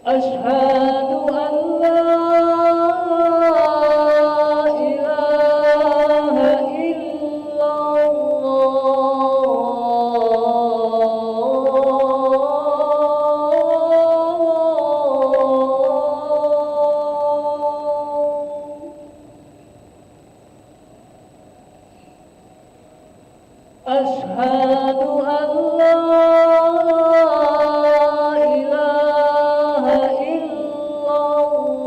أشهد أن لا إله إلا الله. أشهد أن لا إله إلا الله.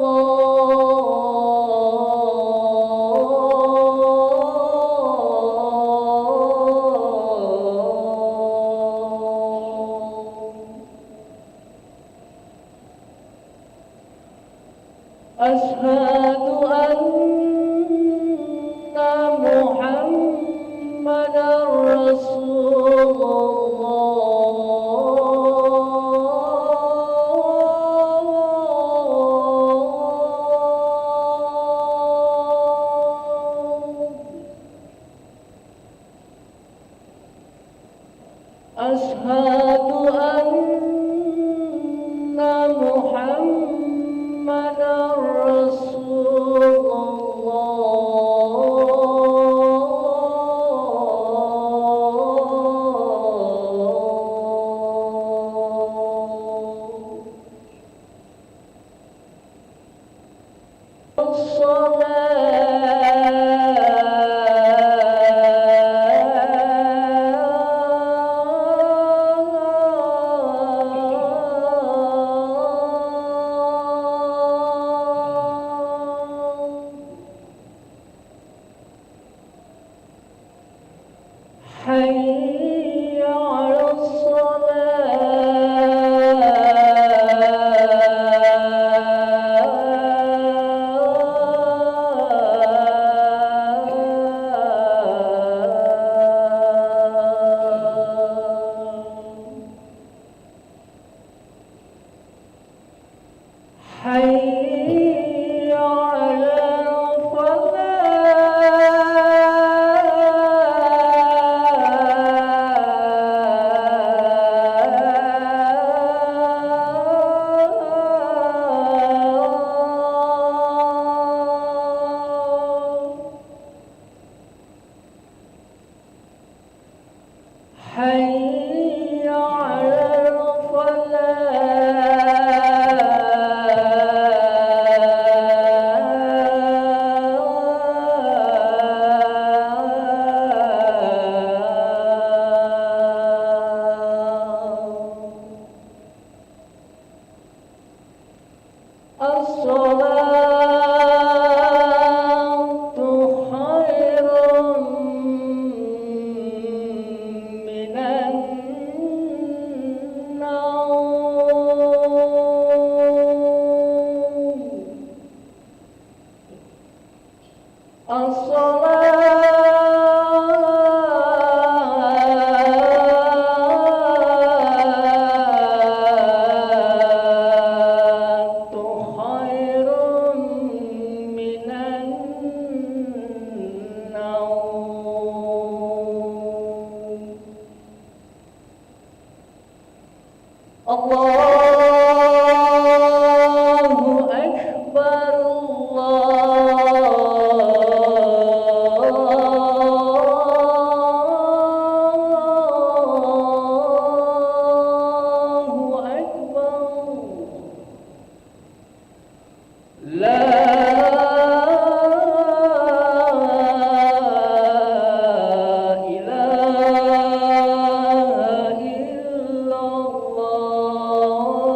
أشهد أن محمدًا رسول أشهد أن محمدًا رسول حي على حي على حي على الصلاة خير من النوم. الصلاة خير من النوم. الله أكبر الله أكبر. لا إله إلا الله.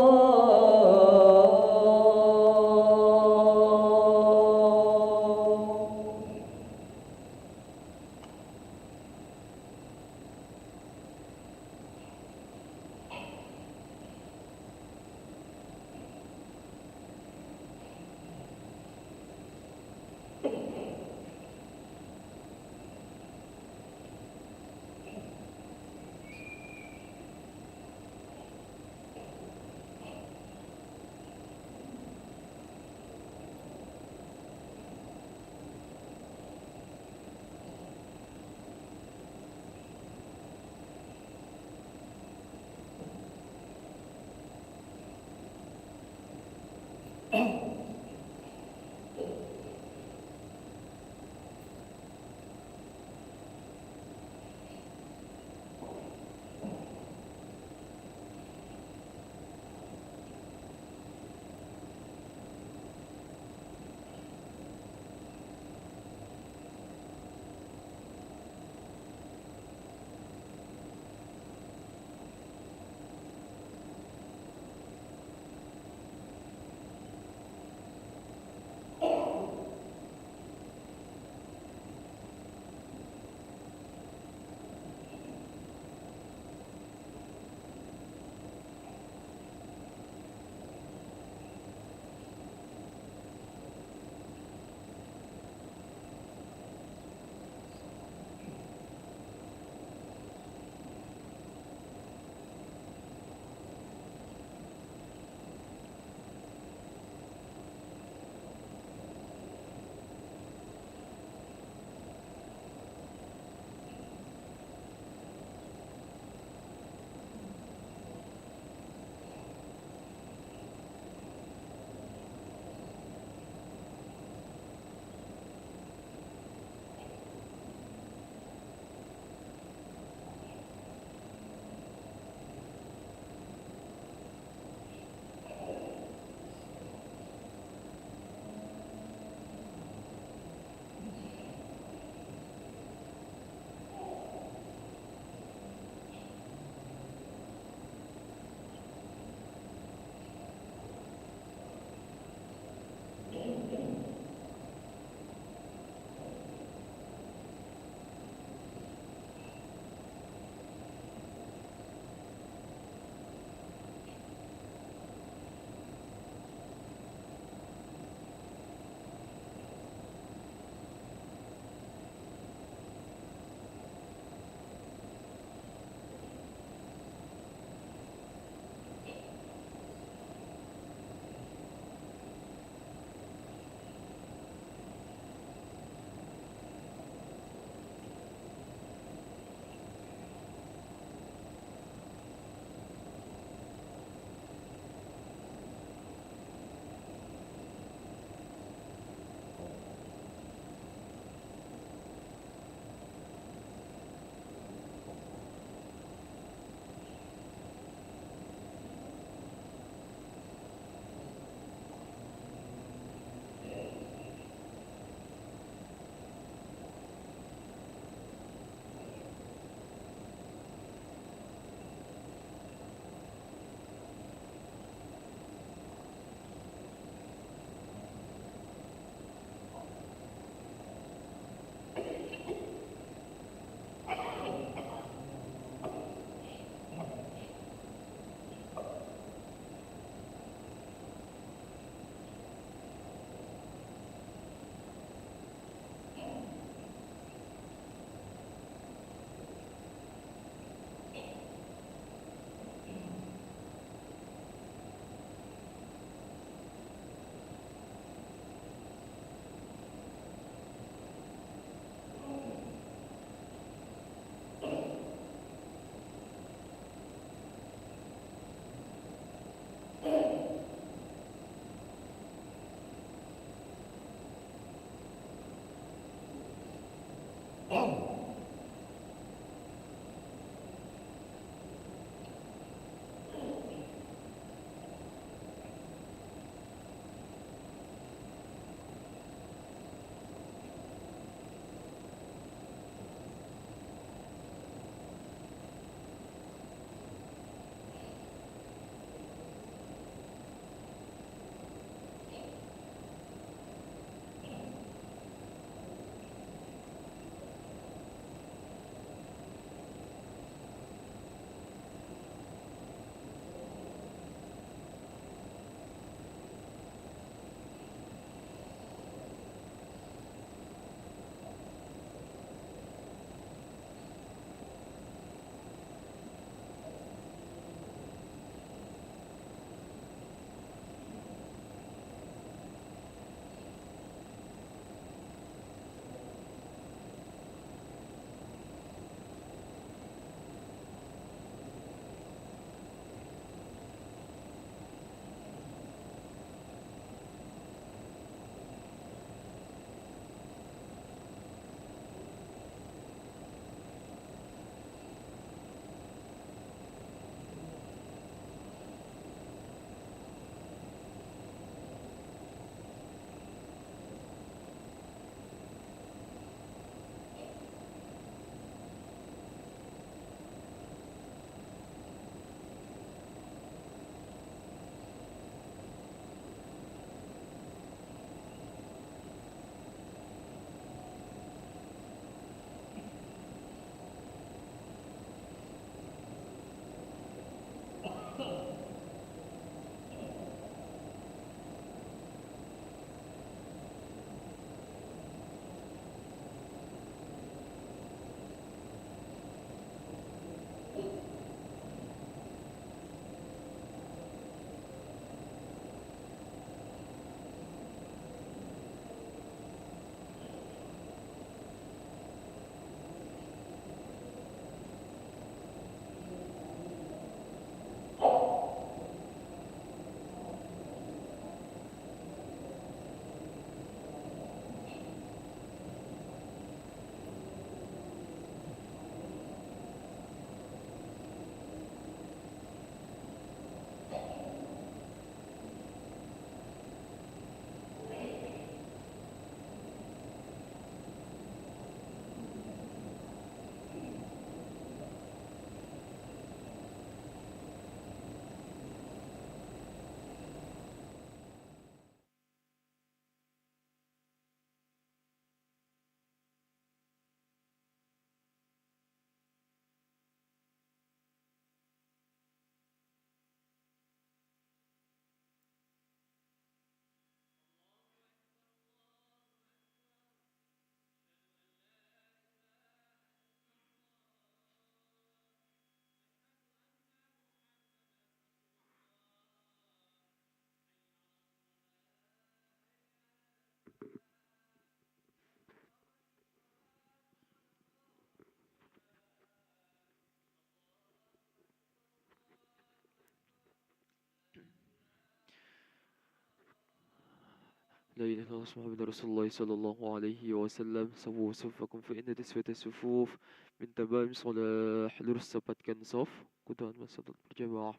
لا إله إلا الله محمد رسول الله صلى الله عليه وسلم. سووا صفكم فإن تسوية الصفوف من تمام صلاح. Lurus rapatkan saf, kuduan masalah berjamaah.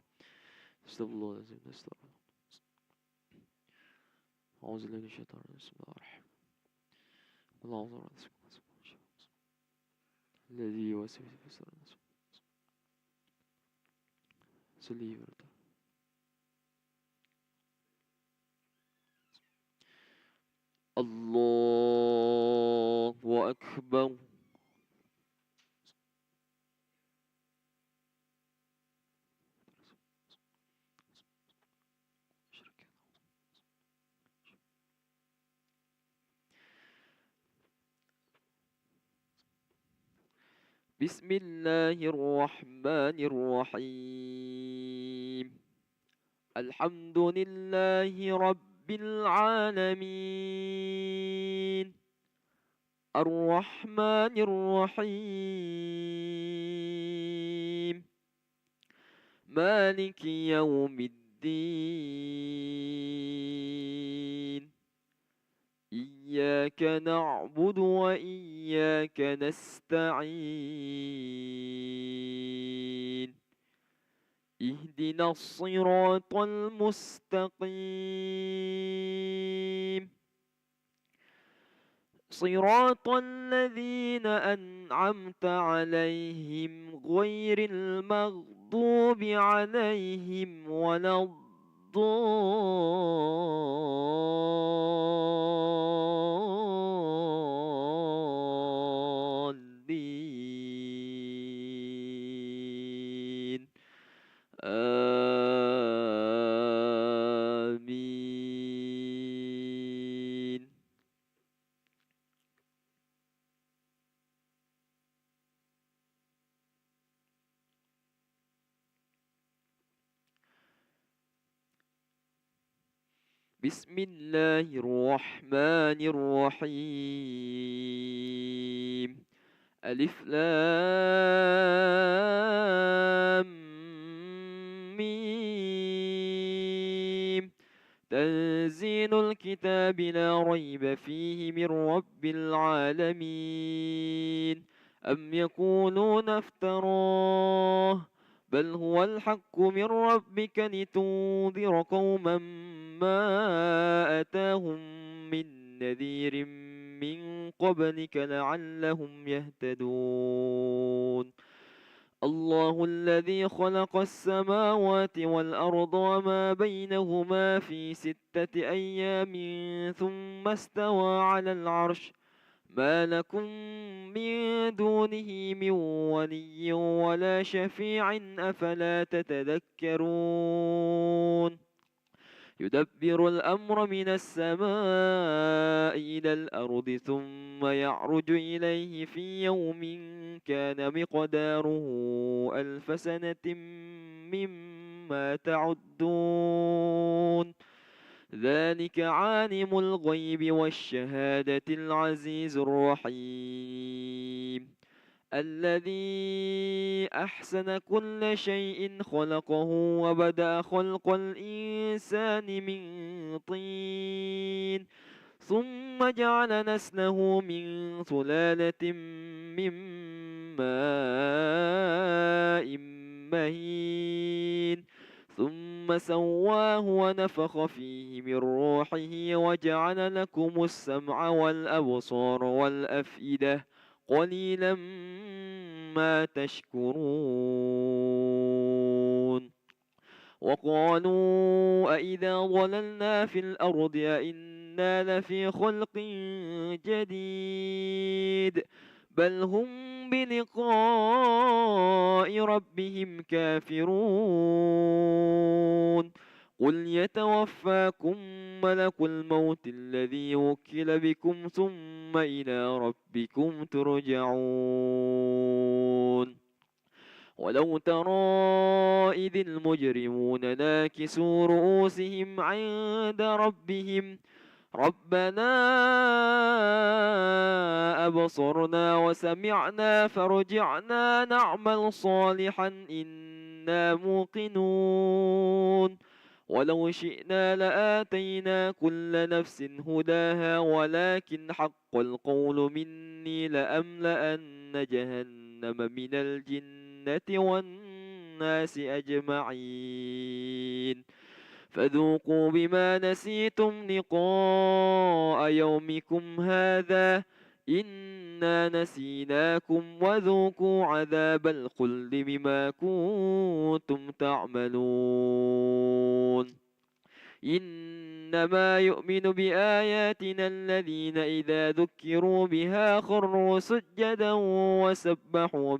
Astagfirullahaladzim, astagfirullah. A'udzubillahi minasyaitonir rajim. Bismillahirrahmanirrahim. Allahumma salli الذي يوسوس في صدور الناس. صلي برده. الله أكبر. بسم الله الرحمن الرحيم. الحمد لله رب العالمين. الرحمن الرحيم. مالك يوم الدين. إياك نعبد وإياك نستعين. اهدنا الصراط المستقيم. صراط الذين أنعمت عليهم غير المغضوب عليهم ولا الضالين. آمين. بسم الله الرحمن الرحيم. ألف لام ميم. تنزيل الكتاب لا ريب فيه من رب العالمين. أم يقولون افتراه بل هو الحق من ربك لتنذر قوما ما أتاهم من نذير من قبلك لعلهم يهتدون. الله الذي خلق السماوات والأرض وما بينهما في 6 أيام ثم استوى على العرش. ما لكم من دونه من ولي ولا شفيع أفلا تتذكرون. يدبر الأمر من السماء إلى الأرض ثم يعرج إليه في يوم كان مقداره 1000 سنة مما تعدون. ذلك عالم الغيب والشهادة العزيز الرحيم. الذي أحسن كل شيء خلقه وبدأ خلق الإنسان من طين ثم جعل نسله من سلالة من ماء مهين ثم سواه ونفخ فيه من روحه وجعل لكم السمع والأبصار والأفئدة قليلا ما تشكرون. وقالوا أئذا ضللنا في الأرض أئنا لفي خلق جديد بل هم بلقاء ربهم كافرون. قل يتوفاكم ملك الموت الذي وكل بكم ثم إلى ربكم ترجعون. ولو ترى إذ المجرمون ناكسوا رؤوسهم عند ربهم ربنا أبصرنا وسمعنا فارجعنا نعمل صالحا إنا موقنون. ولو شئنا لآتينا كل نفس هداها ولكن حق القول مني لأملأن جهنم من الجنة والناس أجمعين فذوقوا بما نسيتم لقاء يومكم هذا إنا نسيناكم وذوقوا عذاب الخلد بما كنتم تعملون إنما يؤمن بآياتنا الذين إذا ذكروا بها خروا سجدا وسبحوا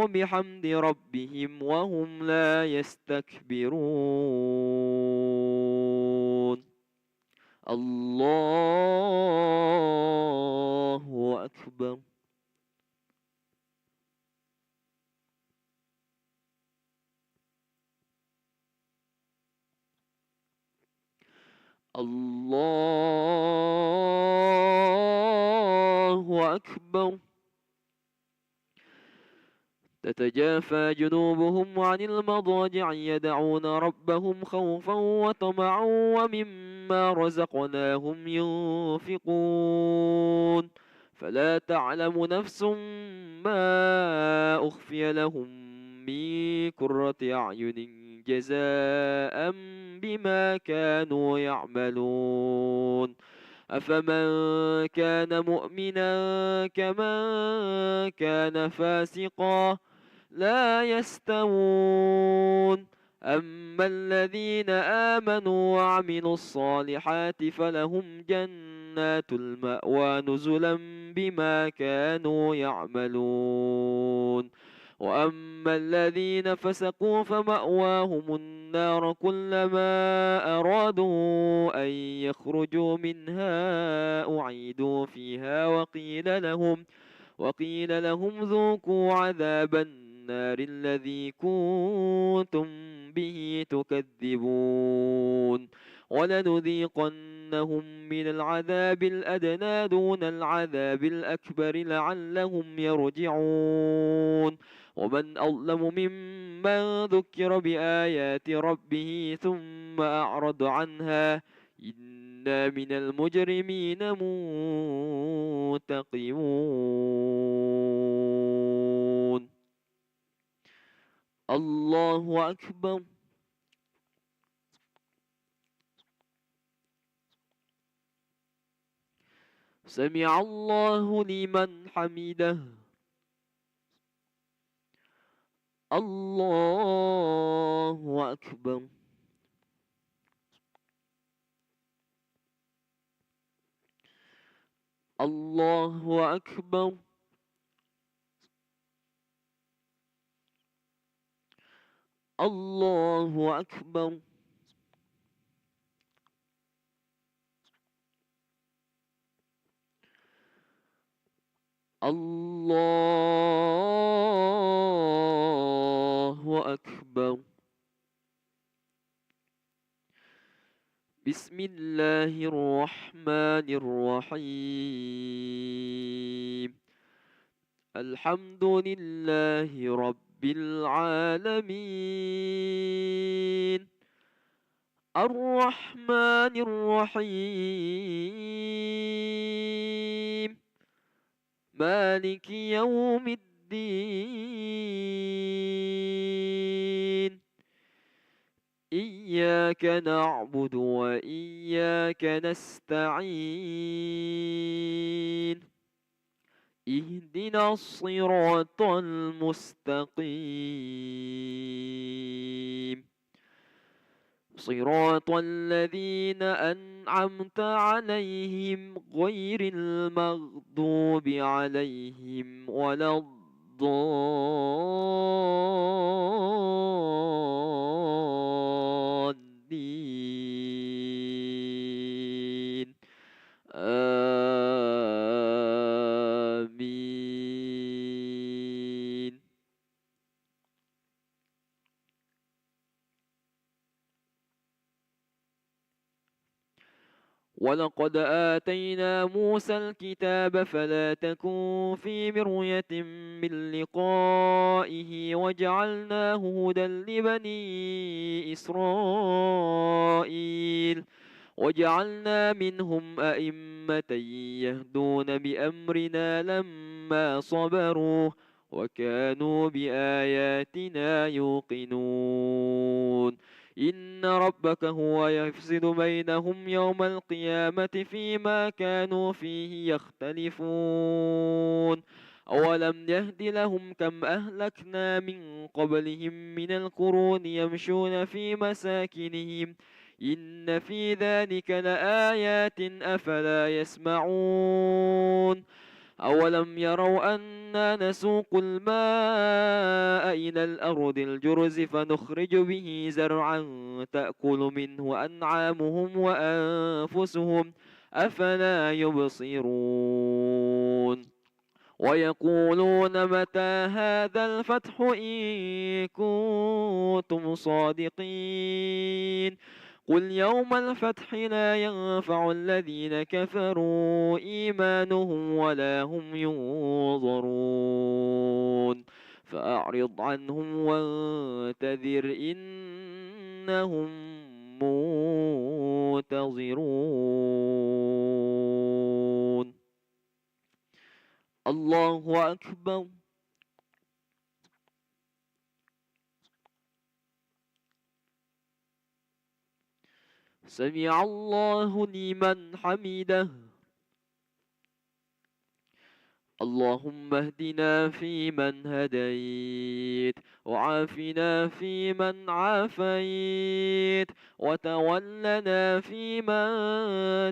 بحمد ربهم وهم لا يستكبرون الله أكبر الله أكبر تتجافى جنوبهم عن المضاجع يدعون ربهم خوفا وطمعا ومما رزقناهم ينفقون فلا تعلم نفس ما أخفي لهم من قرة أعين جزاء بما كانوا يعملون أفمن كان مؤمنا كمن كان فاسقا لا يستوون أما الذين آمنوا وعملوا الصالحات فلهم جنات المأوى نزلا بما كانوا يعملون وأما الذين فسقوا فمأواهم النار كلما أرادوا أن يخرجوا منها أعيدوا فيها وقيل لهم ذوقوا عذاب النار الذي كنتم به تكذبون ولنذيقنهم من العذاب الأدنى دون العذاب الأكبر لعلهم يرجعون ومن أظلم ممن ذكر بآيات ربه ثم أعرض عنها إنا من المجرمين منتقمون الله أكبر سمع الله لمن حمده الله أكبر الله أكبر الله أكبر الله أكبر بسم الله الرحمن الرحيم الحمد لله رب العالمين الرحمن الرحيم مالك يوم الدين إياك نعبد وإياك نستعين اهدنا الصراط المستقيم صراط الذين أنعمت عليهم غير المغضوب عليهم ولا الضالين آمين ولقد آتينا موسى الكتاب فلا تكن في مرية من لقائه وجعلناه هدى لبني إسرائيل وجعلنا منهم أئمة يهدون بأمرنا لما صبروا وكانوا بآياتنا يوقنون إن ربك هو يفصل بينهم يوم القيامة فيما كانوا فيه يختلفون أولم يهد لهم كم أهلكنا من قبلهم من القرون يمشون في مساكنهم إن في ذلك لآيات أفلا يسمعون أولم يروا أنا نسوق الماء إلى الأرض الجرز فنخرج به زرعا تأكل منه أنعامهم وأنفسهم أفلا يبصرون ويقولون متى هذا الفتح إن كنتم صادقين قل يوم الفتح لا ينفع الذين كفروا إيمانهم ولا هم ينظرون فأعرض عنهم وانتظر إنهم منتظرون الله أكبر سمع الله لمن حمده اللهم اهدنا فيمن هديت وعافنا فيمن عافيت وتولنا فيمن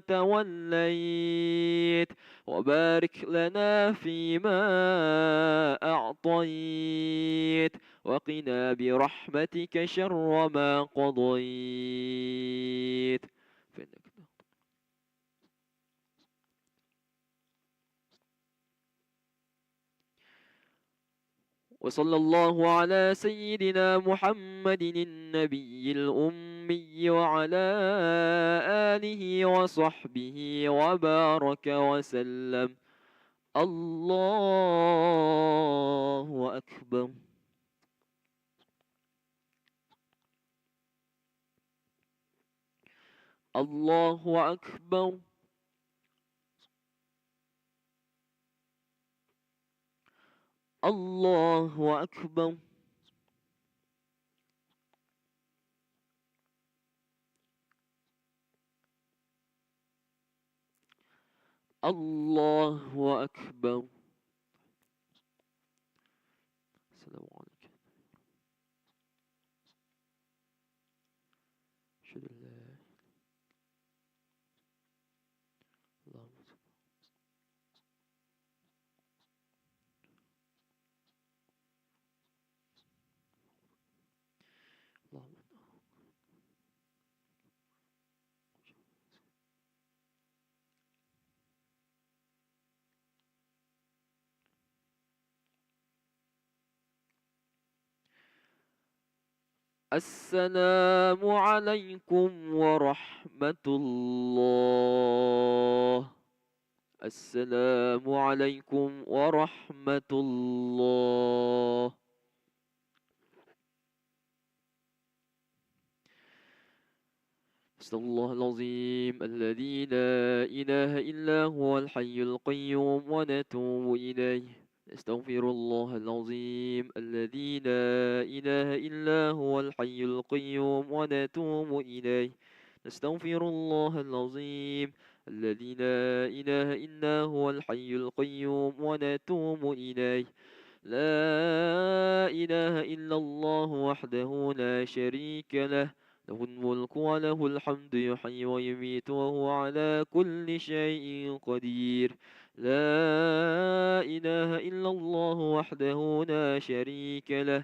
توليت وبارك لنا فيما أعطيت وقنا برحمتك شر ما قضيت فإنك وصلى الله على سيدنا محمد النبي الأمي وعلى آله وصحبه وبارك وسلم الله أكبر الله أكبر الله أكبر الله أكبر السلام عليكم أشهد أن لا اللهم صل اللهم السلام عليكم ورحمة الله السلام عليكم ورحمة الله أستغفر الله العظيم الذي لا إله إلا هو الحي القيوم ونتوب إليه نستغفر الله العظيم الذي لا إله إلا هو الحي القيوم ونتوب إليه نستغفر الله العظيم الذي لا إله إلا هو الحي القيوم ونتوب إليه لا إله إلا الله وحده لا شريك له له الملك وله الحمد يحيي ويميت وهو على كل شيء قدير لا إله إلا الله وحده لا شريك له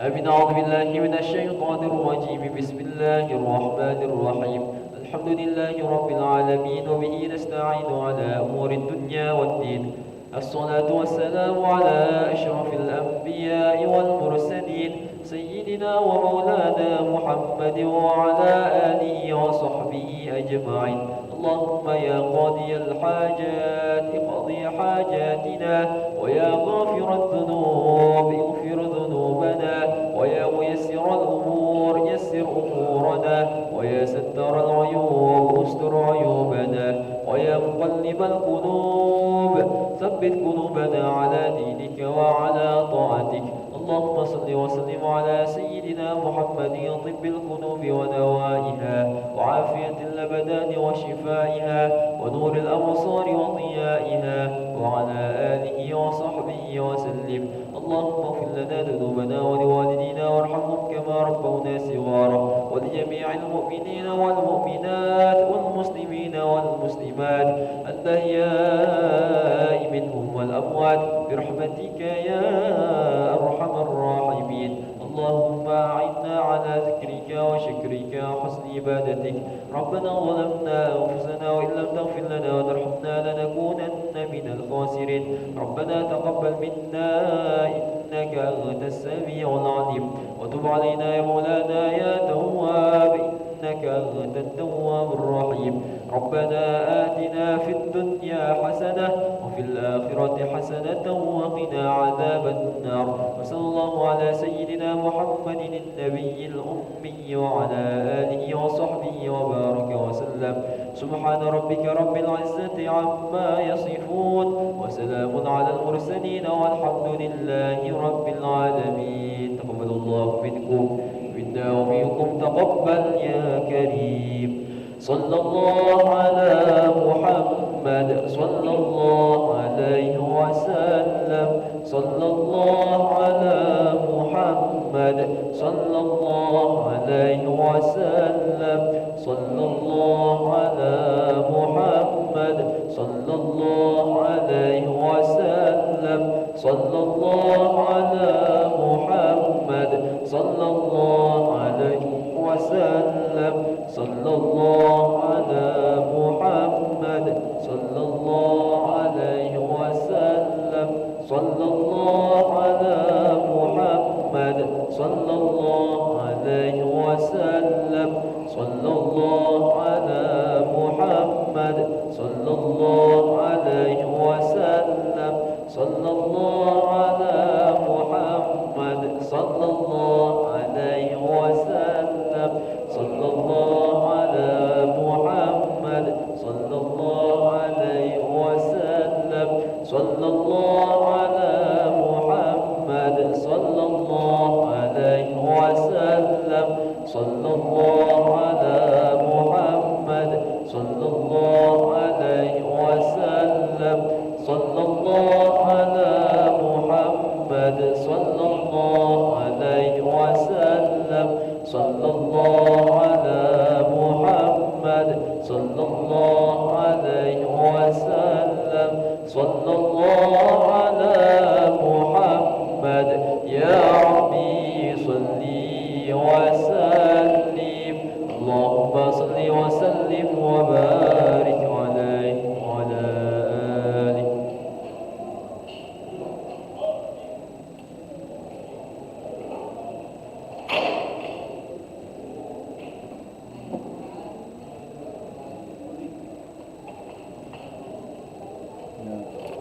آمين. أعوذ بالله من الشيطان الرجيم. بسم الله الرحمن الرحيم. الحمد لله رب العالمين، وبه نستعين على أمور الدنيا والدين. الصلاة والسلام على أشرف الأنبياء والمرسلين، سيدنا ومولانا محمد وعلى آله وصحبه أجمعين. اللهم يا قاضي الحاجات اقضي حاجاتنا، ويا غافر الذنوب اغفر ذنوبنا، ويا ميسر الأمور يسر أمورنا، ويا ستر العيوب استر عيوبنا، ويا مقلب القلوب ثبت قلوبنا على دينك وعلى طاعتك. اللهم صل وسلم على سيدنا محمد، طب القلوب ودوائها، وعافية الأبدان وشفائها، ونور الأبصار وضيائها، وعلى آله وصحبه وسلم. اللهم اغفر لنا ذنوبنا ولوالدينا وارحمهم كما ربونا صغارا، ولجميع المؤمنين والمؤمنات والمسلمين والمسلمات الأحياء منهم والأموات برحمتك يا أرحم الراحمين. اللهم أعنا على ذكرك وشكرك وحسن عبادتك. ربنا ظلمنا أنفسنا، وإن لم تغفر لنا وترحمنا لنكونن من الخاسرين. ربنا تقبل منا إنك أنت السميع العليم، وتب علينا يا مولانا يا تواب إنك أنت التواب الرحيم. ربنا آتنا في الدنيا حسنة وفي الآخرة حسنة وقنا عذاب النار. وصلى الله على سيدنا محمد النبي الأمي وعلى آله وصحبه وبارك وسلم. سبحان ربك رب العزة عما يصفون، وسلام على المرسلين، والحمد لله رب العالمين. تقبل الله منكم منا ومنكم، تقبل يا كريم. صلى الله على محمد، صلى الله عليه وسلم، صلى الله على محمد، صلى الله عليه وسلم، صلى الله على محمد، صلى الله عليه وسلم، صلى الله على محمد، صلى الله عليه وسلم، صلى الله على محمد، صلى الله عليه وسلم، صلى الله على محمد، صلى الله عليه وسلم، صلى الله على محمد، صلى الله عليه وسلم، صلى الله على محمد، صلى الله عليه وسلم، صلى الله على محمد، صلى الله عليه وسلم، صلى الله على محمد، صلى الله عليه وسلم، صلى الله على محمد، صلى الله عليه وسلم، صلى الله على محمد، صلى الله عليه وسلم، صلى الله على محمد، صلى الله عليه وسلم، صلى الله على محمد. يا ربي صلي وسلم، اللهم صل وسلم وبارك عليه وعلى آله. Yeah.